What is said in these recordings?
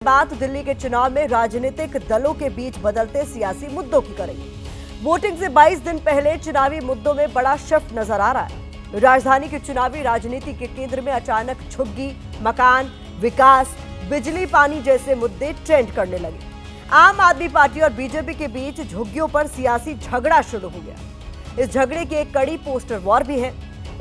बात दिल्ली के चुनाव में राजनीतिक दलों के बीच बदलते सियासी मुद्दों की करेंगे। वोटिंग से 22 दिन पहले चुनावी मुद्दों में बड़ा शिफ्ट नजर आ रहा है। राजधानी की चुनावी राजनीति के केंद्र में अचानक झुग्गी, मकान, विकास, बिजली, पानी जैसे मुद्दे ट्रेंड करने लगे। आम आदमी पार्टी और बीजेपी के बीच झुग्गियों पर सियासी झगड़ा शुरू हो गया। इस झगड़े की एक कड़ी पोस्टर वॉर भी है।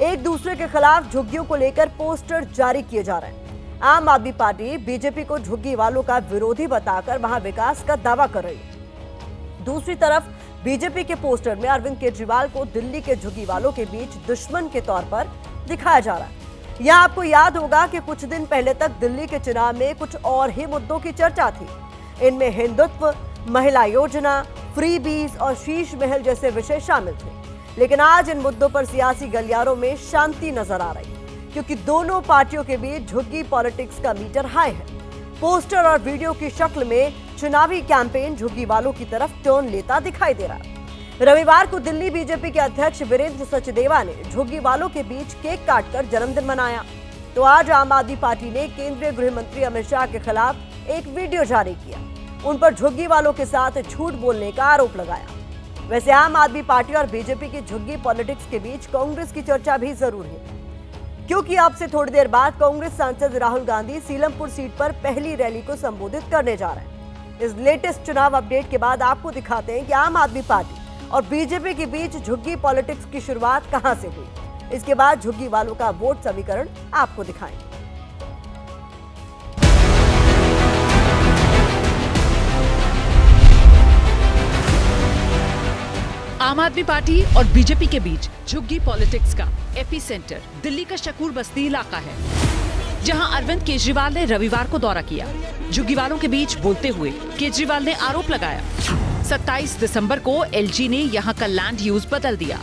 एक दूसरे के खिलाफ झुग्गियों को लेकर पोस्टर जारी किए जा रहे हैं। आम आदमी पार्टी बीजेपी को झुग्गी वालों का विरोधी बताकर वहां विकास का दावा कर रही है। दूसरी तरफ बीजेपी के पोस्टर में अरविंद केजरीवाल को दिल्ली के झुग्गी वालों के बीच दुश्मन के तौर पर दिखाया जा रहा है। यहां आपको याद होगा कि कुछ दिन पहले तक दिल्ली के चुनाव में कुछ और ही मुद्दों की चर्चा थी। इनमें हिंदुत्व, महिला योजना, फ्री बीज और शीश महल जैसे विषय शामिल थे। लेकिन आज इन मुद्दों पर सियासी गलियारों में शांति नजर आ रही है, क्योंकि दोनों पार्टियों के बीच झुग्गी पॉलिटिक्स का मीटर हाई है। पोस्टर और वीडियो की शक्ल में चुनावी कैंपेन झुग्गी वालों की तरफ टर्न लेता दिखाई दे रहा है। रविवार को दिल्ली बीजेपी के अध्यक्ष वीरेंद्र सचदेवा ने झुग्गी वालों के बीच केक काटकर जन्मदिन मनाया। तो आज आम आदमी पार्टी ने केंद्रीय गृह मंत्री अमित शाह के खिलाफ एक वीडियो जारी किया। उन पर झुग्गी वालों के साथ झूठ बोलने का आरोप लगाया। वैसे आम आदमी पार्टी और बीजेपी की झुग्गी पॉलिटिक्स के बीच कांग्रेस की चर्चा भी जरूर है, क्योंकि अब से थोड़ी देर बाद कांग्रेस सांसद राहुल गांधी सीलमपुर सीट पर पहली रैली को संबोधित करने जा रहे हैं। इस लेटेस्ट चुनाव अपडेट के बाद आपको दिखाते हैं कि आम आदमी पार्टी और बीजेपी के बीच झुग्गी पॉलिटिक्स की शुरुआत कहां से हुई। इसके बाद झुग्गी वालों का वोट समीकरण आपको दिखाएंगे। आम आदमी पार्टी और बीजेपी के बीच झुग्गी पॉलिटिक्स का एपिसेंटर दिल्ली का शकूर बस्ती इलाका है, जहां अरविंद केजरीवाल ने रविवार को दौरा किया। झुग्गी वालों के बीच बोलते हुए केजरीवाल ने आरोप लगाया, 27 दिसंबर को एलजी ने यहां का लैंड यूज बदल दिया।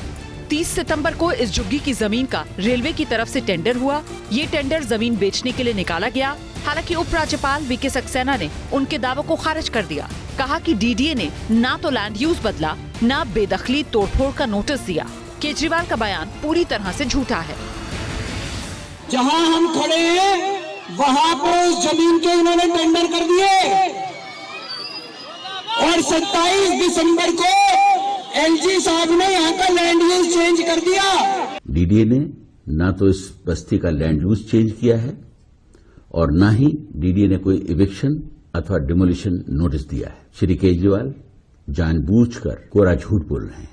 30 सितंबर को इस झुग्गी की जमीन का रेलवे की तरफ से टेंडर हुआ। ये टेंडर जमीन बेचने के लिए निकाला गया। हालांकि उपराज्यपाल वीके सक्सेना ने उनके दावों को खारिज कर दिया। कहा कि डीडीए ने ना तो लैंड यूज बदला, ना बेदखली तोड़फोड़ का नोटिस दिया। केजरीवाल का बयान पूरी तरह से झूठा है। जहां हम खड़े हैं वहां पर उस जमीन के उन्होंने टेंडर कर दिए और 27 दिसंबर को एलजी साहब ने यहां का लैंड यूज चेंज कर दिया। डीडीए ने ना तो इस बस्ती का लैंड यूज चेंज किया है और ना ही डीडीए ने कोई इविक्शन अथवा डिमोलिशन नोटिस दिया है। श्री केजरीवाल जानबूझकर कोरा झूठ बोल रहे हैं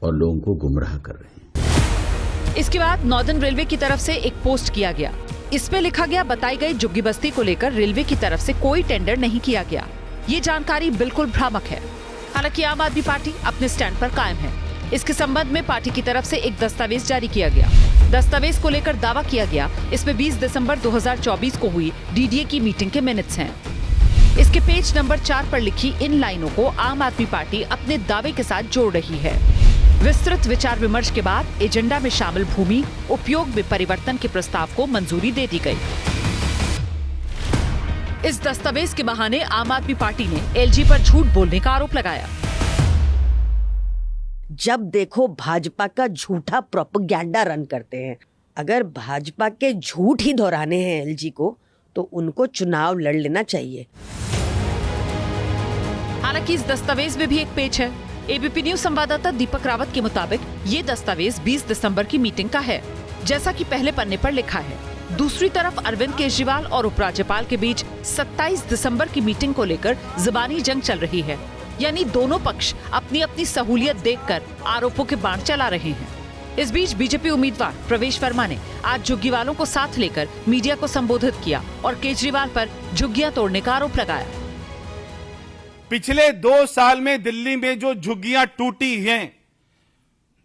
और लोगों को गुमराह कर रहे हैं। इसके बाद नॉर्दर्न रेलवे की तरफ से एक पोस्ट किया गया। इसमें लिखा गया, बताई गई झुग्गी बस्ती को लेकर रेलवे की तरफ से कोई टेंडर नहीं किया गया। ये जानकारी बिल्कुल भ्रामक है। हालांकि आम आदमी पार्टी अपने स्टैंड पर कायम है। इसके संबंध में पार्टी की तरफ से एक दस्तावेज जारी किया गया। दस्तावेज को लेकर दावा किया गया, इसमें 20 दिसंबर 2024 को हुई डीडीए की मीटिंग के मिनट्स हैं। इसके पेज नंबर 4 पर लिखी इन लाइनों को आम आदमी पार्टी अपने दावे के साथ जोड़ रही है। विस्तृत विचार विमर्श के बाद एजेंडा में शामिल भूमि उपयोग में परिवर्तन के प्रस्ताव को मंजूरी दे दी गई। इस दस्तावेज के बहाने आम आदमी पार्टी ने एलजी पर झूठ बोलने का आरोप लगाया। जब देखो भाजपा का झूठा प्रोपेगेंडा रन करते हैं। अगर भाजपा के झूठ ही दोहराने हैं एलजी को, तो उनको चुनाव लड़ लेना चाहिए। हालांकि इस दस्तावेज में भी एक पेच है। एबीपी न्यूज संवाददाता दीपक रावत के मुताबिक ये दस्तावेज 20 दिसंबर की मीटिंग का है, जैसा कि पहले पन्ने पर लिखा है। दूसरी तरफ अरविंद केजरीवाल और उपराज्यपाल के बीच 27 दिसंबर की मीटिंग को लेकर जुबानी जंग चल रही है। यानी दोनों पक्ष अपनी अपनी सहूलियत देखकर आरोपों के बाण चला रहे हैं। इस बीच बीजेपी उम्मीदवार प्रवेश वर्मा ने आज झुग्गी वालों को साथ लेकर मीडिया को संबोधित किया और केजरीवाल पर झुग्गियां तोड़ने का आरोप लगाया। पिछले 2 साल में दिल्ली में जो झुग्गियां टूटी हैं,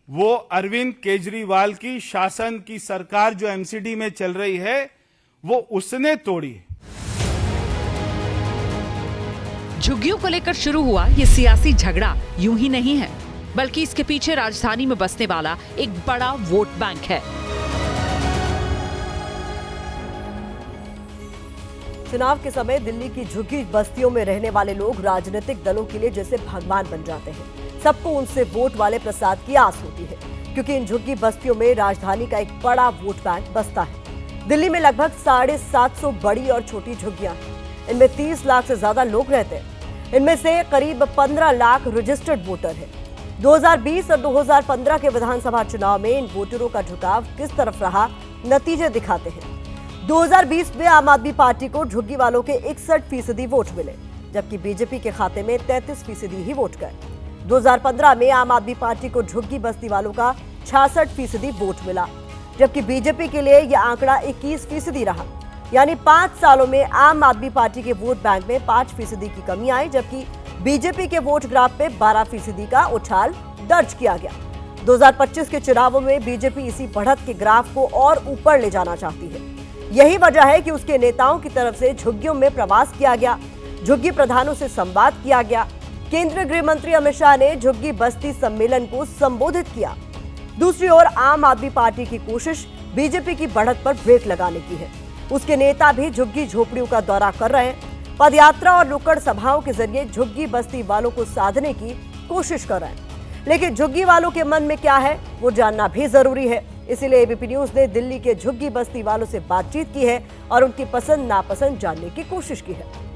वो अरविंद केजरीवाल की शासन की सरकार जो एमसीडी में चल रही है, वो उसने तोड़ी है। झुग्गियों को लेकर शुरू हुआ ये सियासी झगड़ा यूं ही नहीं है, बल्कि इसके पीछे राजधानी में बसने वाला एक बड़ा वोट बैंक है। चुनाव के समय दिल्ली की झुग्गी बस्तियों में रहने वाले लोग राजनीतिक दलों के लिए जैसे भगवान बन जाते हैं। सबको उनसे वोट वाले प्रसाद की आस होती है, क्योंकि इन झुग्गी बस्तियों में राजधानी का एक बड़ा वोट बैंक बसता है। दिल्ली में लगभग 750 बड़ी और छोटी झुग्गियां हैं। इनमें 30 लाख से ज्यादा लोग रहते हैं। इनमें से करीब 15 लाख रजिस्टर्ड वोटर हैं। 2020 और 2015 के विधानसभा चुनाव में इन वोटरों का झुकाव किस तरफ रहा, नतीजे दिखाते हैं। 2020 में आम आदमी पार्टी को झुग्गी वालों के 61% वोट मिले, जबकि बीजेपी के खाते में 33% ही वोट गए। 2015 में आम आदमी पार्टी को झुग्गी बस्ती वालों का 66% वोट मिला, जबकि बीजेपी के लिए यह आंकड़ा 21% रहा। यानी 5 सालों में आम आदमी पार्टी के वोट बैंक में 5% की कमी आई, जबकि बीजेपी के वोट ग्राफ में 12% का उछाल दर्ज किया गया। 2025 के चुनावों में बीजेपी इसी बढ़त के ग्राफ को और ऊपर ले जाना चाहती है। यही वजह है कि उसके नेताओं की तरफ से झुग्गियों में प्रवास किया गया, झुग्गी प्रधानों से संवाद किया गया। केंद्रीय गृह मंत्री अमित शाह ने झुग्गी बस्ती सम्मेलन को संबोधित किया। दूसरी ओर आम आदमी पार्टी की कोशिश बीजेपी की बढ़त पर ब्रेक लगाने की है। उसके नेता भी झुग्गी झोपड़ियों का दौरा कर रहे हैं, पदयात्रा और नुक्कड़ सभाओं के जरिए झुग्गी बस्ती वालों को साधने की कोशिश कर रहे हैं। लेकिन झुग्गी वालों के मन में क्या है वो जानना भी जरूरी है। इसीलिए एबीपी न्यूज ने दिल्ली के झुग्गी बस्ती वालों से बातचीत की है और उनकी पसंद नापसंद जानने की कोशिश की है।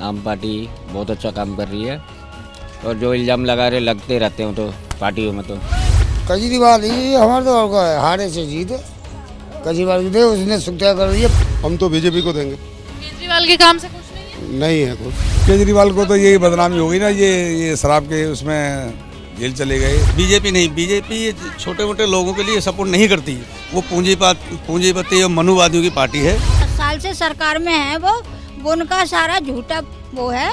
आम पार्टी बहुत अच्छा काम कर रही है और जो इल्जाम लगा रहे लगते रहते हैं तो पार्टियों में तो केजरीवाल ही हमारे तो हारे से जीत है। केजरीवाल दे, उसने सुविधा कर रही है। हम तो बीजेपी को देंगे। केजरीवाल के काम से खुश नहीं है कुछ। केजरीवाल को तो यही बदनामी होगी ना, ये शराब के उसमें जेल चले गए। बीजेपी नहीं, बीजेपी छोटे मोटे लोगों के लिए सपोर्ट नहीं करती। वो पूंजीपति और मनुवादियों की पार्टी है। 10 साल से सरकार में है वो उनका सारा झूठा वो है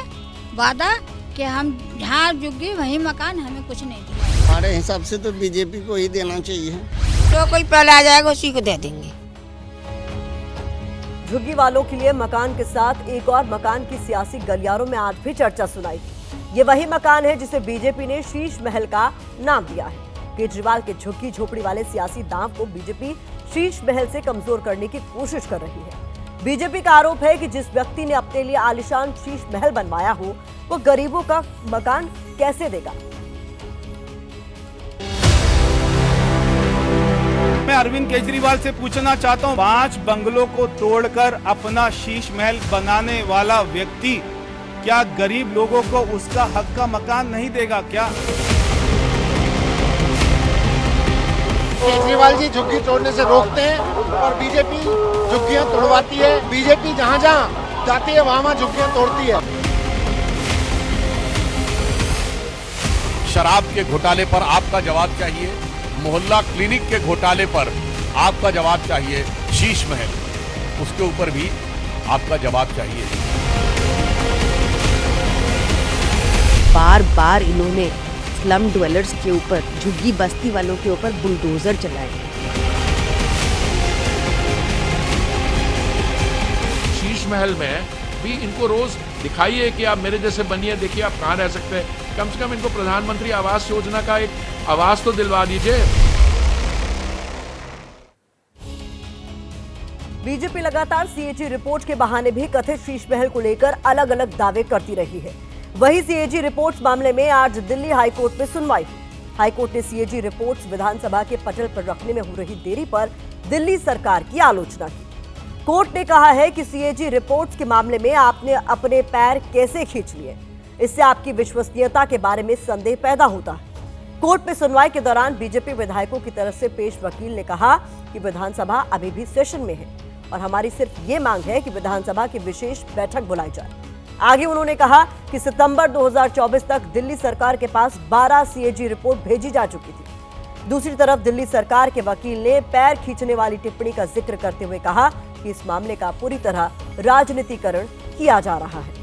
वादा कि हम जहाँ झुग्गी वहीं मकान, हमें कुछ नहीं दिया। हमारे हिसाब से तो बीजेपी को ही देना चाहिए। जो कोई पहले आ जाएगा उसी को दे देंगे। झुग्गी वालों के लिए मकान के साथ एक और मकान की सियासी गलियारों में आज भी चर्चा सुनाई। ये वही मकान है जिसे बीजेपी ने शीश महल का नाम दिया है। केजरीवाल के झुग्गी झोपड़ी वाले सियासी दांव को बीजेपी शीश महल से कमजोर करने की कोशिश कर रही है। बीजेपी का आरोप है कि जिस व्यक्ति ने अपने लिए आलीशान शीश महल बनवाया हो, वो गरीबों का मकान कैसे देगा। मैं अरविंद केजरीवाल से पूछना चाहता हूं, 5 बंगलों को तोड़कर अपना शीश महल बनाने वाला व्यक्ति क्या गरीब लोगों को उसका हक का मकान नहीं देगा क्या? केजरीवाल जी झुग्गी तोड़ने से रोकते हैं और बीजेपी झुग्गियां तोड़वाती है। बीजेपी जहां जहां जाती है वहां वहां झुग्गियां तोड़ती है। शराब के घोटाले पर आपका जवाब चाहिए, मोहल्ला क्लिनिक के घोटाले पर आपका जवाब चाहिए, शीश महल उसके ऊपर भी आपका जवाब चाहिए। बार बार इन्होंने स्लम ड्वेलर्स के ऊपर, झुग्गी बस्ती वालों के ऊपर बुलडोजर चलाए। शीश महल में भी इनको रोज दिखाइए कि आप मेरे जैसे बनिए, देखिए आप कहाँ रह सकते हैं। कम से कम इनको प्रधानमंत्री आवास योजना का एक आवास तो दिलवा दीजिए। बीजेपी लगातार सीएजी रिपोर्ट के बहाने भी कथित शीश महल को लेकर अलग अलग दावे करती रही है। वही सीएजी रिपोर्ट्स मामले में आज दिल्ली हाईकोर्ट में सुनवाई हुई। हाईकोर्ट ने सीएजी रिपोर्ट्स विधानसभा के पटल पर रखने में हो रही देरी पर दिल्ली सरकार की आलोचना की। कोर्ट ने कहा है कि सीएजी रिपोर्ट्स के मामले में आपने अपने पैर कैसे खींच लिए, इससे आपकी विश्वसनीयता के बारे में संदेह पैदा होता है। कोर्ट में सुनवाई के दौरान बीजेपी विधायकों की तरफ से पेश वकील ने कहा कि विधानसभा अभी भी सेशन में है और हमारी सिर्फ ये मांग है कि विधानसभा की विशेष बैठक बुलाई जाए। आगे उन्होंने कहा कि सितंबर 2024 तक दिल्ली सरकार के पास 12 सीएजी रिपोर्ट भेजी जा चुकी थी। दूसरी तरफ दिल्ली सरकार के वकील ने पैर खींचने वाली टिप्पणी का जिक्र करते हुए कहा कि इस मामले का पूरी तरह राजनीतिकरण किया जा रहा है।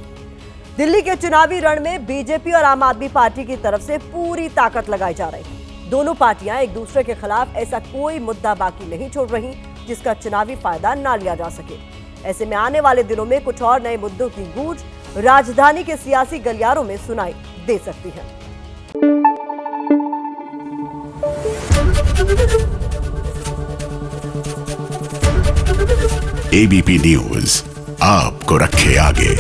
दिल्ली के चुनावी रण में बीजेपी और आम आदमी पार्टी की तरफ से पूरी ताकत लगाई जा रही है। दोनों पार्टियां एक दूसरे के खिलाफ ऐसा कोई मुद्दा बाकी नहीं छोड़ रही जिसका चुनावी फायदा न लिया जा सके। ऐसे में आने वाले दिनों में कुछ और नए मुद्दों की गूंज राजधानी के सियासी गलियारों में सुनाई दे सकती है। एबीपी न्यूज आपको रखे आगे।